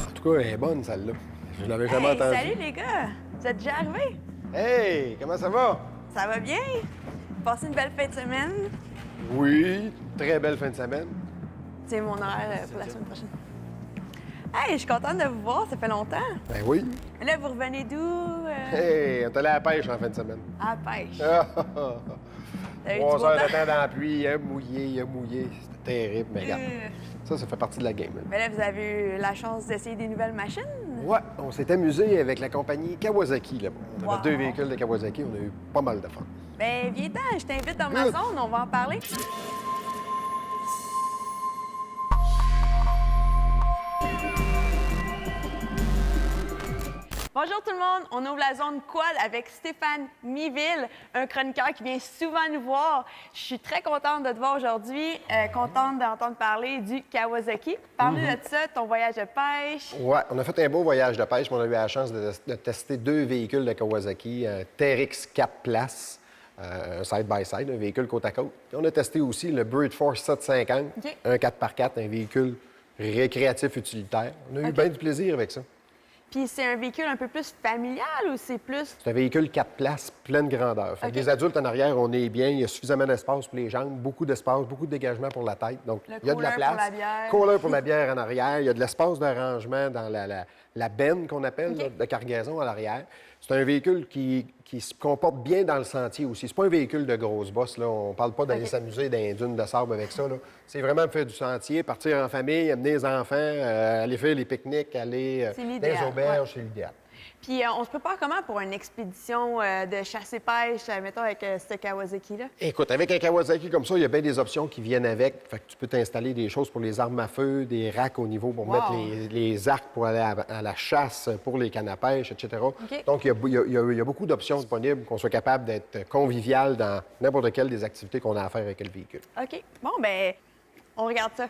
En tout cas, elle est bonne, celle-là. Je l'avais jamais entendue. Salut les gars! Vous êtes déjà arrivés? Hey, comment ça va? Ça va bien? Passez une belle fin de semaine. Oui, très belle fin de semaine. C'est mon horaire pour la semaine prochaine. Hey, je suis contente de vous voir, ça fait longtemps. Ben oui. Là, vous revenez d'où? Hey, on est allé à la pêche en fin de semaine. À la pêche. Ah, T'as eu du 3 beau heures de temps? temps dans la pluie, il a mouillé. C'était terrible, mais regarde. Ça fait partie de la game. Là. Mais là, vous avez eu la chance d'essayer des nouvelles machines? Ouais, on s'est amusé avec la compagnie Kawasaki là-bas. On avait Wow. 2 véhicules de Kawasaki, on a eu pas mal de fun. Ben, viens-t'en, je t'invite dans ma Good. zone, on va en parler. Bonjour tout le monde, on ouvre la zone quad avec Stéphane Miville, un chroniqueur qui vient souvent nous voir. Je suis très contente de te voir aujourd'hui, contente d'entendre parler du Kawasaki. Parle-nous de ça, ton voyage de pêche. Ouais, on a fait un beau voyage de pêche, mais on a eu la chance de tester 2 véhicules de Kawasaki, un TRX 4 places, un side-by-side, un véhicule côte à côte. Puis on a testé aussi le Brute Force 750, OK. un 4x4, un véhicule récréatif utilitaire. On a eu OK. bien du plaisir avec ça. Puis c'est un véhicule un peu plus familial ou c'est plus... C'est un véhicule 4 places, pleine grandeur. Fait que OK. des adultes en arrière, on est bien. Il y a suffisamment d'espace pour les jambes, beaucoup d'espace, beaucoup de dégagement pour la tête. Donc, Le il y a de la cooler place. pour la bière. Cooler pour la bière en arrière. Il y a de l'espace de rangement dans la benne qu'on appelle, OK. là, de cargaison à l'arrière. C'est un véhicule qui se comporte bien dans le sentier aussi. C'est pas un véhicule de grosse bosse, là. On parle pas d'aller OK. s'amuser dans les dunes de sable avec ça, là. C'est vraiment faire du sentier, partir en famille, amener les enfants, aller faire les pique-niques, aller C'est dans les l'idéal, auberges, ouais. c'est l'idéal. Puis on se prépare comment pour une expédition de chasse et pêche, mettons, avec ce Kawasaki-là? Écoute, avec un Kawasaki comme ça, il y a bien des options qui viennent avec. Fait que tu peux t'installer des choses pour les armes à feu, des racks au niveau pour Wow. mettre les arcs pour aller à la chasse, pour les cannes à pêche, etc. OK. Donc, il y a beaucoup d'options disponibles, qu'on soit capable d'être convivial dans n'importe quelle des activités qu'on a à faire avec le véhicule. OK. Bon, ben, on regarde ça.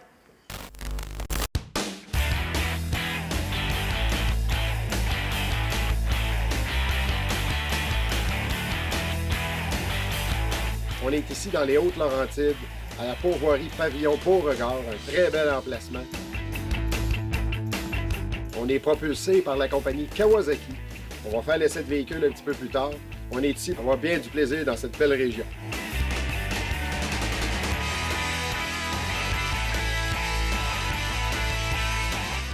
On est ici dans les Hautes-Laurentides, à la pourvoirie Pavillon Beauregard, un très bel emplacement. On est propulsé par la compagnie Kawasaki. On va faire l'essai de véhicule un petit peu plus tard. On est ici pour avoir bien du plaisir dans cette belle région.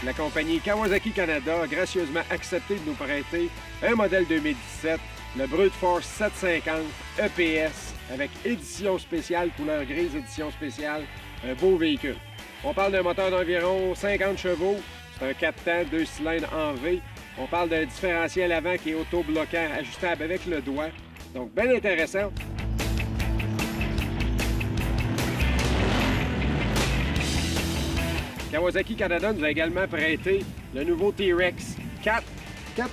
La compagnie Kawasaki Canada a gracieusement accepté de nous prêter un modèle 2017, le Brute Force 750 EPS, avec édition spéciale, couleur grise, édition spéciale, un beau véhicule. On parle d'un moteur d'environ 50 chevaux, c'est un 4 temps, 2 cylindres en V. On parle d'un différentiel avant qui est auto-bloquant, ajustable avec le doigt. Donc, bien intéressant. Kawasaki Canada nous a également prêté le nouveau T-Rex 4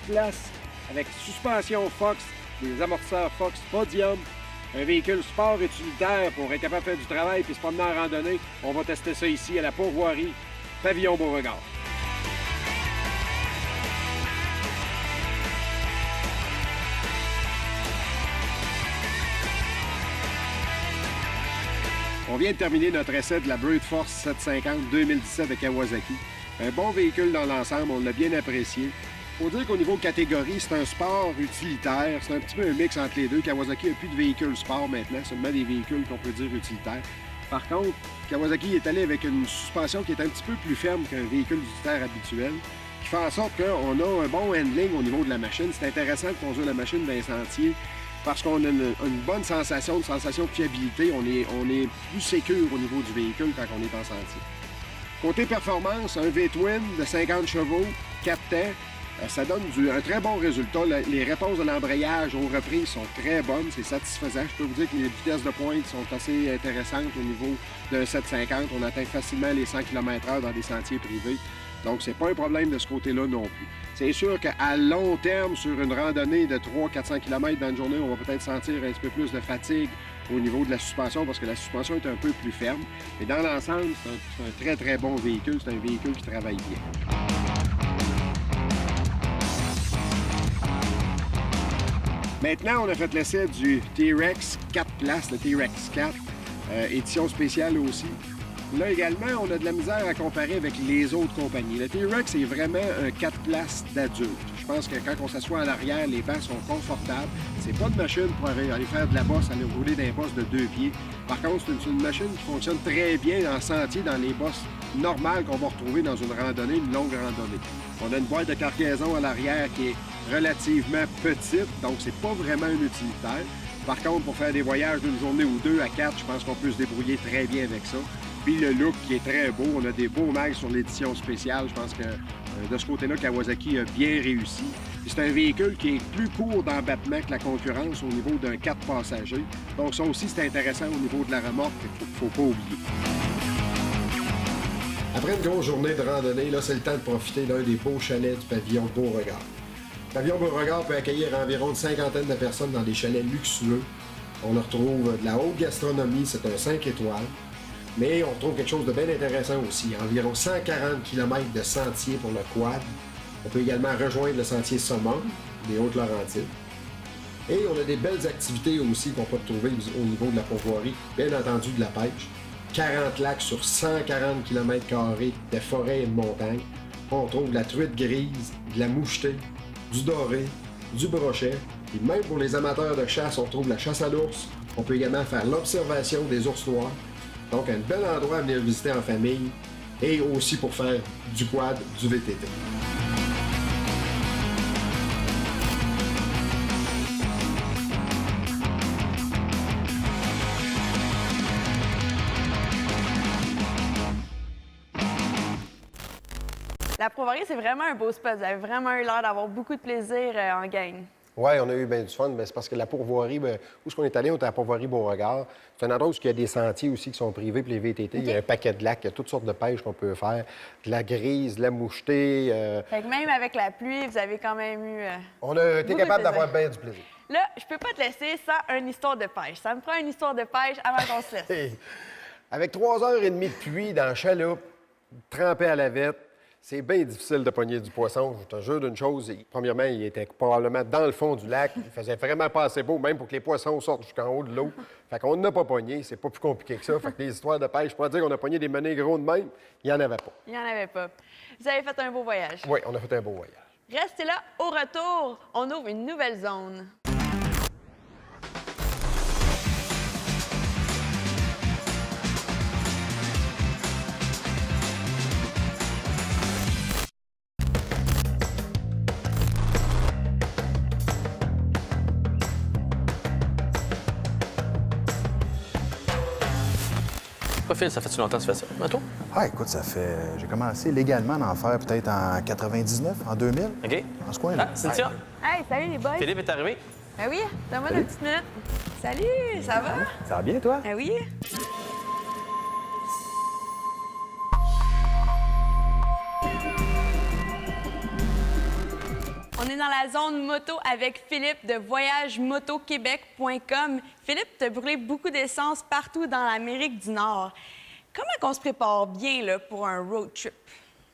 places avec suspension Fox, des amortisseurs Fox Podium, un véhicule sport utilitaire pour être capable de faire du travail puis se promener en randonnée. On va tester ça ici à la pourvoirie Pavillon Beauregard. On vient de terminer notre essai de la Brute Force 750 2017 de Kawasaki. Un bon véhicule dans l'ensemble, on l'a bien apprécié. Faut dire qu'au niveau catégorie, c'est un sport utilitaire. C'est un petit peu un mix entre les deux. Kawasaki n'a plus de véhicules sport maintenant, seulement des véhicules qu'on peut dire utilitaires. Par contre, Kawasaki est allé avec une suspension qui est un petit peu plus ferme qu'un véhicule utilitaire habituel, qui fait en sorte qu'on a un bon handling au niveau de la machine. C'est intéressant de conduire la machine dans les sentiers parce qu'on a une bonne sensation, une sensation de fiabilité. On est plus sécure au niveau du véhicule quand on est en sentier. Côté performance, un V-Twin de 50 chevaux, 4 temps, Ça donne un très bon résultat. Les réponses de l'embrayage aux reprises sont très bonnes, c'est satisfaisant. Je peux vous dire que les vitesses de pointe sont assez intéressantes au niveau d'un 750. On atteint facilement les 100 km/h dans des sentiers privés. Donc, c'est pas un problème de ce côté-là non plus. C'est sûr qu'à long terme, sur une randonnée de 300-400 km dans une journée, on va peut-être sentir un petit peu plus de fatigue au niveau de la suspension parce que la suspension est un peu plus ferme. Mais dans l'ensemble, c'est un très, très bon véhicule. C'est un véhicule qui travaille bien. Maintenant, on a fait l'essai du T-Rex 4 places, le T-Rex 4, édition spéciale aussi. Là également, on a de la misère à comparer avec les autres compagnies. Le T-Rex est vraiment un 4 places d'adulte. Je pense que quand on s'assoit à l'arrière, les bancs sont confortables. C'est pas de machine pour aller faire de la bosse, aller rouler dans les bosses de 2 pieds. Par contre, c'est une machine qui fonctionne très bien en sentier, dans les bosses normales qu'on va retrouver dans une randonnée, une longue randonnée. On a une boîte de cargaison à l'arrière qui est relativement petite, donc c'est pas vraiment un utilitaire. Par contre, pour faire des voyages d'une journée ou deux à 4, je pense qu'on peut se débrouiller très bien avec ça. Puis le look qui est très beau, on a des beaux mags sur l'édition spéciale. Je pense que de ce côté-là, Kawasaki a bien réussi. C'est un véhicule qui est plus court d'embattement que la concurrence au niveau d'un 4 passagers. Donc ça aussi, c'est intéressant au niveau de la remorque, il ne faut pas oublier. Après une grosse journée de randonnée, là, c'est le temps de profiter d'un des beaux chalets du pavillon Beauregard. Le pavillon Beauregard peut accueillir environ une cinquantaine de personnes dans des chalets luxueux. On retrouve de la haute gastronomie, c'est un 5 étoiles. Mais on retrouve quelque chose de bien intéressant aussi. Environ 140 km de sentiers pour le quad. On peut également rejoindre le sentier Sommum, des Hautes-Laurentides. Et on a des belles activités aussi qu'on peut retrouver au niveau de la pourvoirie. Bien entendu, de la pêche. 40 lacs sur 140 km² de forêt et de montagne. On trouve de la truite grise, de la mouchetée, du doré, du brochet. Et même pour les amateurs de chasse, on trouve la chasse à l'ours. On peut également faire l'observation des ours noirs. Donc, un bel endroit à venir visiter en famille et aussi pour faire du quad, du VTT. La Pourvoirie, c'est vraiment un beau spot. Vous avez vraiment eu l'air d'avoir beaucoup de plaisir en gang. Oui, on a eu bien du fun, mais c'est parce que la pourvoirie, où est-ce qu'on est allé? On était à la pourvoirie Beauregard. C'est un endroit où il y a des sentiers aussi qui sont privés pour les VTT. Okay. Il y a un paquet de lacs, il y a toutes sortes de pêches qu'on peut faire. De la grise, de la mouchetée. Fait que même avec la pluie, vous avez quand même eu. On a été capable d'avoir bien du plaisir. Là, je peux pas te laisser sans une histoire de pêche. Ça me prend une histoire de pêche avant qu'on se laisse. Hey. Avec 3h30 de pluie dans la chaloupe, trempé à la vette, c'est bien difficile de pogner du poisson. Je te jure d'une chose. Premièrement, il était probablement dans le fond du lac. Il faisait vraiment pas assez beau, même pour que les poissons sortent jusqu'en haut de l'eau. Fait qu'on n'a pas pogné. C'est pas plus compliqué que ça. Fait que les histoires de pêche, je pourrais dire qu'on a pogné des menés gros de même. Il n'y en avait pas. Il n'y en avait pas. Vous avez fait un beau voyage. Oui, on a fait un beau voyage. Restez là. Au retour, on ouvre une nouvelle zone. Phil, ça fait-tu longtemps que tu fais ça? À toi? Ah, écoute, ça fait. J'ai commencé légalement à en faire peut-être en 99, en 2000. OK. En ce coin-là. Ah, Cynthia? Hey, salut les boys. Philippe est arrivé? Ben oui, donne-moi une petite minute. Salut, ça va? Ça va bien, toi? Ben oui. On est dans la zone moto avec Philippe de voyagemotoquebec.com. Philippe, tu as brûlé beaucoup d'essence partout dans l'Amérique du Nord. Comment on se prépare bien là, pour un road trip?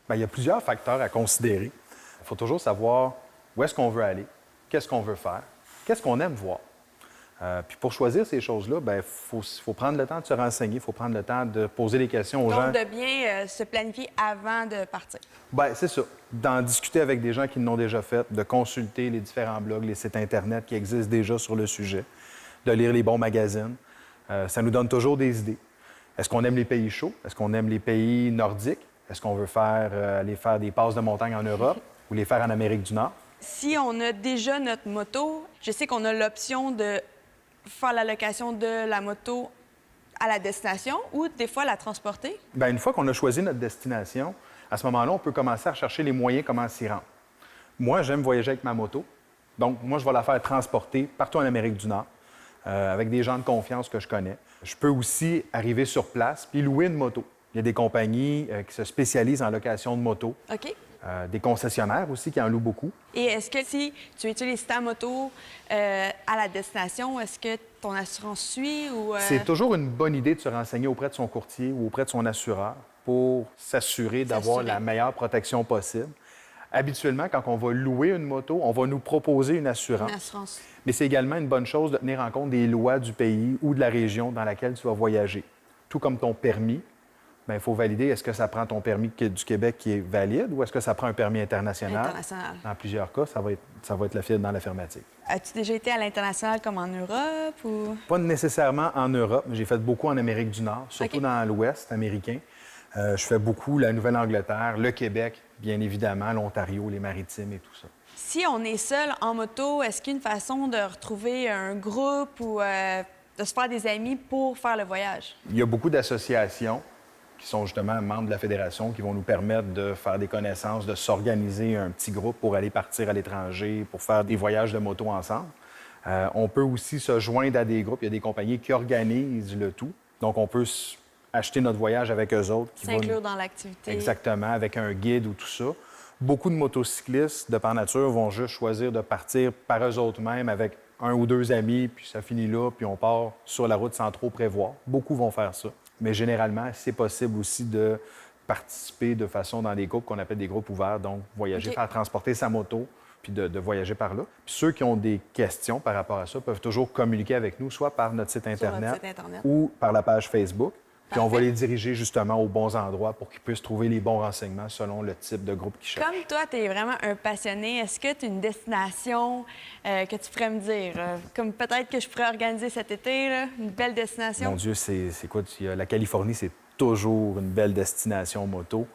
Bien, il y a plusieurs facteurs à considérer. Il faut toujours savoir où est-ce qu'on veut aller, qu'est-ce qu'on veut faire, qu'est-ce qu'on aime voir. Puis pour choisir ces choses-là, il faut prendre le temps de se renseigner, il faut prendre le temps de poser des questions aux gens. Donc, de bien se planifier avant de partir. Bien, c'est ça. D'en discuter avec des gens qui l'ont déjà fait, de consulter les différents blogs, les sites Internet qui existent déjà sur le sujet, de lire les bons magazines. Ça nous donne toujours des idées. Est-ce qu'on aime les pays chauds? Est-ce qu'on aime les pays nordiques? Est-ce qu'on veut aller faire des passes de montagne en Europe ou les faire en Amérique du Nord? Si on a déjà notre moto, je sais qu'on a l'option de faire la location de la moto à la destination ou des fois la transporter? Bien, une fois qu'on a choisi notre destination, à ce moment-là, on peut commencer à rechercher les moyens comment s'y rendre. Moi, j'aime voyager avec ma moto. Donc, moi, je vais la faire transporter partout en Amérique du Nord avec des gens de confiance que je connais. Je peux aussi arriver sur place puis louer une moto. Il y a des compagnies qui se spécialisent en location de moto. OK. Des concessionnaires aussi qui en louent beaucoup. Et est-ce que si tu utilises ta moto à la destination, est-ce que ton assurance suit ou... C'est toujours une bonne idée de se renseigner auprès de son courtier ou auprès de son assureur pour s'assurer d'avoir la meilleure protection possible. Habituellement, quand on va louer une moto, on va nous proposer une assurance. Une assurance. Mais c'est également une bonne chose de tenir en compte des lois du pays ou de la région dans laquelle tu vas voyager. Tout comme ton permis, il faut valider, est-ce que ça prend ton permis du Québec qui est valide ou est-ce que ça prend un permis international? International. Dans plusieurs cas, ça va être la file dans l'affirmative. As-tu déjà été à l'international comme en Europe ou... Pas nécessairement en Europe, mais j'ai fait beaucoup en Amérique du Nord, surtout dans l'Ouest américain. Je fais beaucoup la Nouvelle-Angleterre, le Québec, bien évidemment, l'Ontario, les Maritimes et tout ça. Si on est seul en moto, est-ce qu'il y a une façon de retrouver un groupe ou de se faire des amis pour faire le voyage? Il y a beaucoup d'associations qui sont justement membres de la fédération qui vont nous permettre de faire des connaissances, de s'organiser un petit groupe pour aller partir à l'étranger, pour faire des voyages de moto ensemble. On peut aussi se joindre à des groupes. Il y a des compagnies qui organisent le tout. Donc, on peut acheter notre voyage avec eux autres. S'inclure dans l'activité. Exactement, avec un guide ou tout ça. Beaucoup de motocyclistes, de par nature, vont juste choisir de partir par eux autres mêmes avec un ou deux amis, puis ça finit là, puis on part sur la route sans trop prévoir. Beaucoup vont faire ça. Mais généralement, c'est possible aussi de participer de façon dans des groupes qu'on appelle des groupes ouverts, donc voyager, faire transporter sa moto, puis de voyager par là. Puis ceux qui ont des questions par rapport à ça peuvent toujours communiquer avec nous, soit par notre site Internet, ou par la page Facebook. Puis on va les diriger justement aux bons endroits pour qu'ils puissent trouver les bons renseignements selon le type de groupe qu'ils cherchent. Comme toi, tu es vraiment un passionné, est-ce que tu as une destination que tu pourrais me dire? Comme peut-être que je pourrais organiser cet été, là, une belle destination? Mon Dieu, c'est quoi? La Californie, c'est toujours une belle destination moto.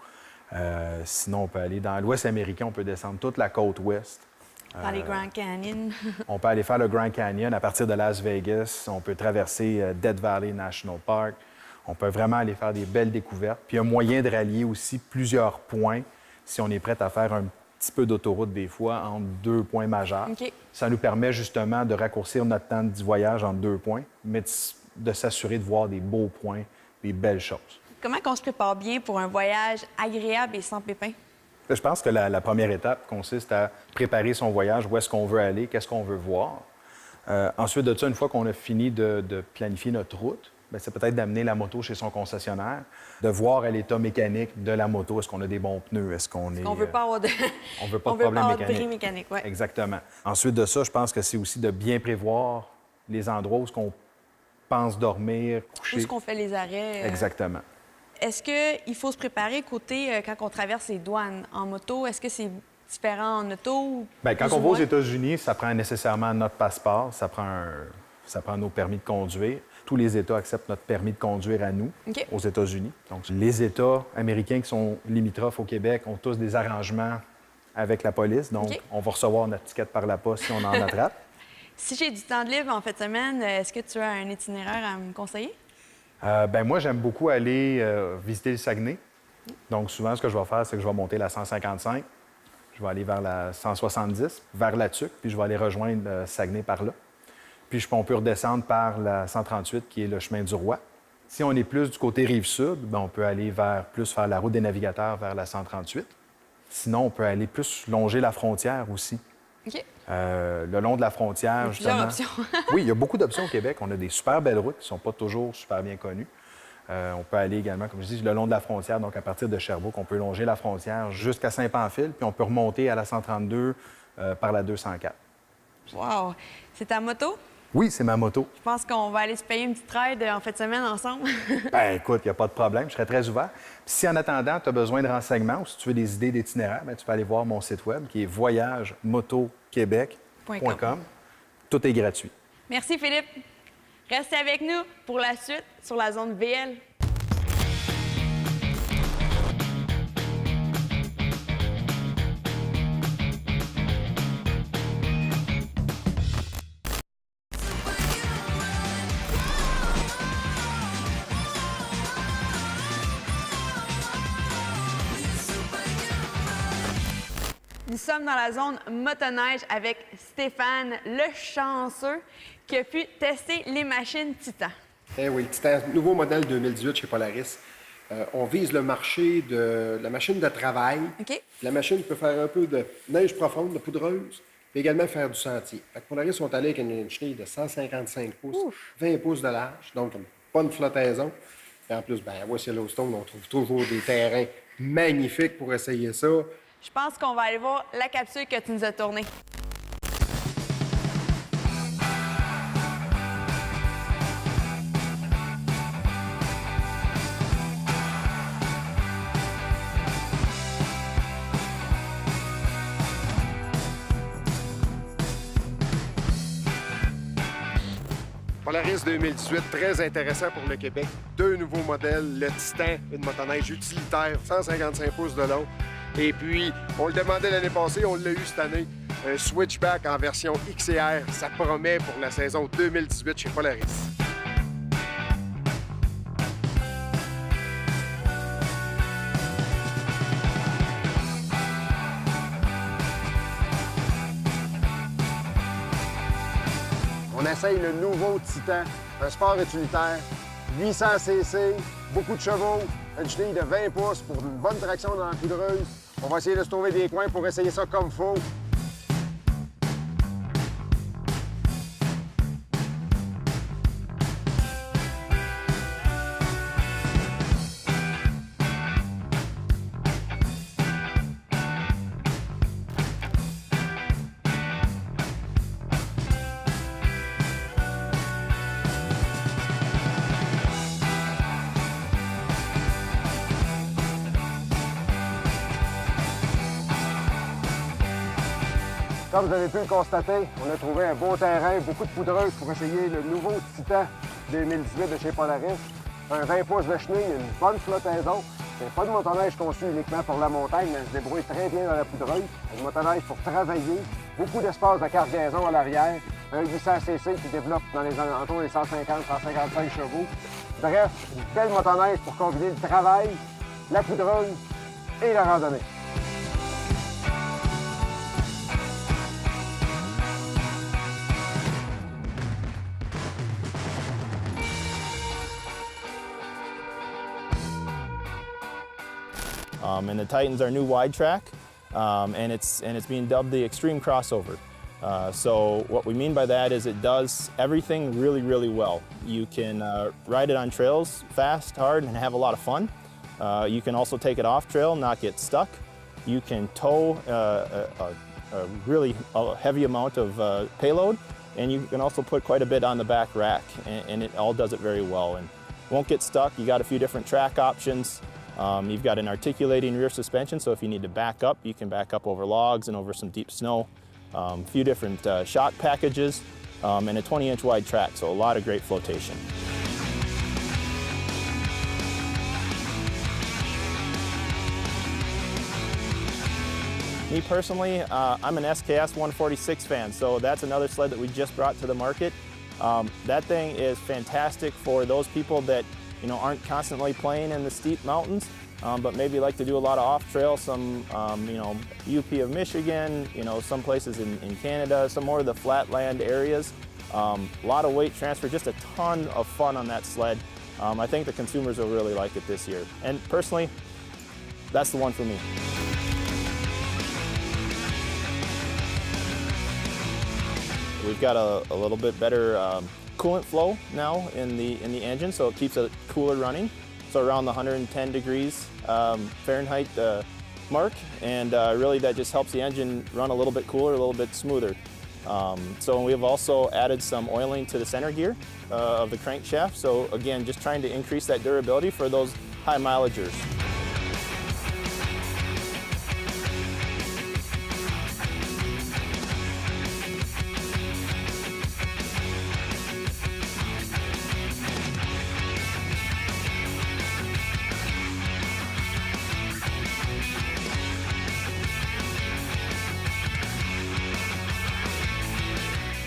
Sinon, on peut aller dans l'Ouest américain, on peut descendre toute la côte ouest. Par les Grand Canyon. On peut aller faire le Grand Canyon à partir de Las Vegas. On peut traverser Death Valley National Park. On peut vraiment aller faire des belles découvertes. Puis il y a moyen de rallier aussi plusieurs points si on est prêt à faire un petit peu d'autoroute des fois entre deux points majeurs. OK. Ça nous permet justement de raccourcir notre temps du voyage entre deux points, mais de s'assurer de voir des beaux points, des belles choses. Comment on se prépare bien pour un voyage agréable et sans pépins? Je pense que la première étape consiste à préparer son voyage, où est-ce qu'on veut aller, qu'est-ce qu'on veut voir. Ensuite de ça, une fois qu'on a fini de planifier notre route, bien, c'est peut-être d'amener la moto chez son concessionnaire, de voir à l'état mécanique de la moto. Est-ce qu'on a des bons pneus? Est-ce qu'on est... On veut pas avoir de... On veut pas de problème mécanique. bris mécanique, ouais. Exactement. Ensuite de ça, je pense que c'est aussi de bien prévoir les endroits où on pense dormir, coucher. Où est-ce qu'on fait les arrêts? Exactement. Est-ce qu'il faut se préparer côté quand on traverse les douanes en moto? Est-ce que c'est différent en auto? Bien, quand on va aux États-Unis, ça prend nécessairement notre passeport, ça prend nos permis de conduire. Tous les États acceptent notre permis de conduire à nous, aux États-Unis. Donc, les États américains qui sont limitrophes au Québec ont tous des arrangements avec la police. Donc, on va recevoir notre ticket par la poste si on en attrape. Si j'ai du temps de libre en fin de semaine, est-ce que tu as un itinéraire à me conseiller? Bien, moi, j'aime beaucoup aller visiter le Saguenay. Donc, souvent, ce que je vais faire, c'est que je vais monter la 155. Je vais aller vers la 170, vers la Tuque, puis je vais aller rejoindre le Saguenay par là. Puis on peut redescendre par la 138, qui est le chemin du Roi. Si on est plus du côté Rive-Sud, bien, on peut aller faire la route des navigateurs vers la 138. Sinon, on peut aller plus longer la frontière aussi. OK. Le long de la frontière, justement. Options. Oui, il y a beaucoup d'options au Québec. On a des super belles routes qui ne sont pas toujours super bien connues. On peut aller également, comme je dis, le long de la frontière. Donc, à partir de Sherbrooke, on peut longer la frontière jusqu'à Saint-Pamphile, puis on peut remonter à la 132 par la 204. Wow! C'est ta moto? Oui, c'est ma moto. Je pense qu'on va aller se payer une petite ride en fin de semaine ensemble. Bien, écoute, il n'y a pas de problème. Je serais très ouvert. Puis si en attendant, tu as besoin de renseignements ou si tu veux des idées d'itinéraire, bien, tu peux aller voir mon site web qui est voyagemotoquebec.com. Tout est gratuit. Merci, Philippe. Restez avec nous pour la suite sur la zone VL. Nous sommes dans la zone motoneige avec Stéphane, le chanceux, qui a pu tester les machines Titan. Eh oui, Titan, nouveau modèle 2018 chez Polaris. On vise le marché de la machine de travail. OK. La machine peut faire un peu de neige profonde, de poudreuse, puis également faire du sentier. Fait que Polaris sont allés avec une chenille de 155 pouces, 20 pouces de large, donc une bonne flottaison. Et en plus, à West Yellowstone, on trouve toujours des terrains magnifiques pour essayer ça. Je pense qu'on va aller voir la capsule que tu nous as tournée. Polaris 2018, très intéressant pour le Québec. 2 nouveaux modèles, le Titan, une motoneige utilitaire, 155 pouces de long. Et puis, on le demandait l'année passée, on l'a eu cette année, un switchback en version XR. Ça promet pour la saison 2018 chez Polaris. On essaye le nouveau Titan, un sport utilitaire, 800 cc, beaucoup de chevaux, une chenille de 20 pouces pour une bonne traction dans la poudreuse. On va essayer de se trouver des coins pour essayer ça comme faut. Comme vous avez pu le constater, on a trouvé un beau terrain, beaucoup de poudreuse pour essayer le nouveau Titan 2018 de chez Polaris. Un 20 pouces de chenille, une bonne flottaison. C'est pas de motoneige conçu uniquement pour la montagne, mais elle se débrouille très bien dans la poudreuse. Une motoneige pour travailler, beaucoup d'espace de cargaison à l'arrière, un 800 cc qui développe dans les alentours des 150-155 chevaux. Bref, une belle motoneige pour combiner le travail, la poudreuse et la randonnée. And the Titan's our new wide track, and it's being dubbed the Extreme Crossover. So what we mean by that is it does everything really, really well. You can ride it on trails fast, hard, and have a lot of fun. You can also take it off trail, not get stuck. You can tow a really heavy amount of payload, and you can also put quite a bit on the back rack, and it all does it very well. And won't get stuck. You got a few different track options. You've got an articulating rear suspension, so if you need to back up, you can back up over logs and over some deep snow. A few different shock packages, and a 20-inch wide track, so a lot of great flotation. Me personally, I'm an SKS 146 fan, so that's another sled that we just brought to the market. That thing is fantastic for those people that aren't constantly playing in the steep mountains, but maybe like to do a lot of off-trail, some, UP of Michigan, some places in Canada, some more of the flatland areas. A lot of weight transfer, just a ton of fun on that sled. I think the consumers will really like it this year. And personally, that's the one for me. We've got a little bit better coolant flow now in the engine, so it keeps it cooler running. So around the 110 degrees Fahrenheit mark, and really that just helps the engine run a little bit cooler, a little bit smoother. So we have also added some oiling to the center gear of the crankshaft. So again, just trying to increase that durability for those high mileagers.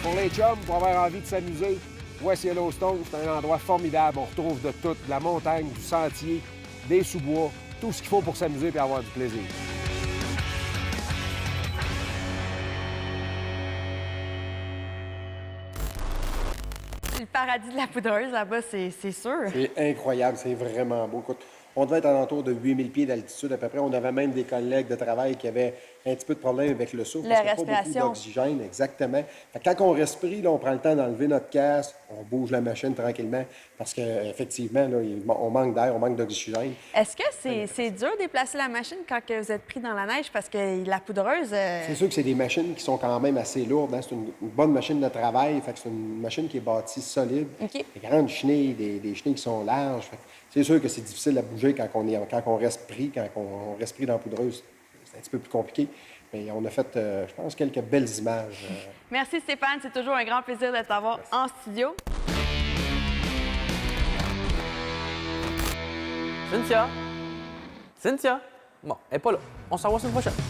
Pour les chums, pour avoir envie de s'amuser, West Yellowstone, c'est un endroit formidable. On retrouve de tout, de la montagne, du sentier, des sous-bois, tout ce qu'il faut pour s'amuser et avoir du plaisir. c'est le paradis de la poudreuse là-bas, c'est sûr. C'est incroyable, c'est vraiment beau. Écoute, on devait être à l'entour de 8000 pieds d'altitude à peu près. On avait même des collègues de travail qui avaient un petit peu de problème avec le souffle. La parce qu'il y a pas beaucoup respiration. d'oxygène, exactement. Fait que quand on respire, là, on prend le temps d'enlever notre casque, on bouge la machine tranquillement parce qu'effectivement, on manque d'air, on manque d'oxygène. Est-ce que c'est dur de déplacer la machine quand que vous êtes pris dans la neige? Parce que la poudreuse... C'est sûr que c'est des machines qui sont quand même assez lourdes. Hein. C'est une bonne machine de travail. Fait que c'est une machine qui est bâtie solide. OK. Des grandes chenilles, des chenilles qui sont larges. Fait que c'est sûr que c'est difficile à bouger quand on reste pris, quand on reste pris dans la poudreuse. C'est un petit peu plus compliqué. Mais on a fait, je pense, quelques belles images. Merci Stéphane, c'est toujours un grand plaisir de t'avoir en studio. Cynthia? Cynthia? Bon, elle n'est pas là. On s'en voit la semaine prochaine.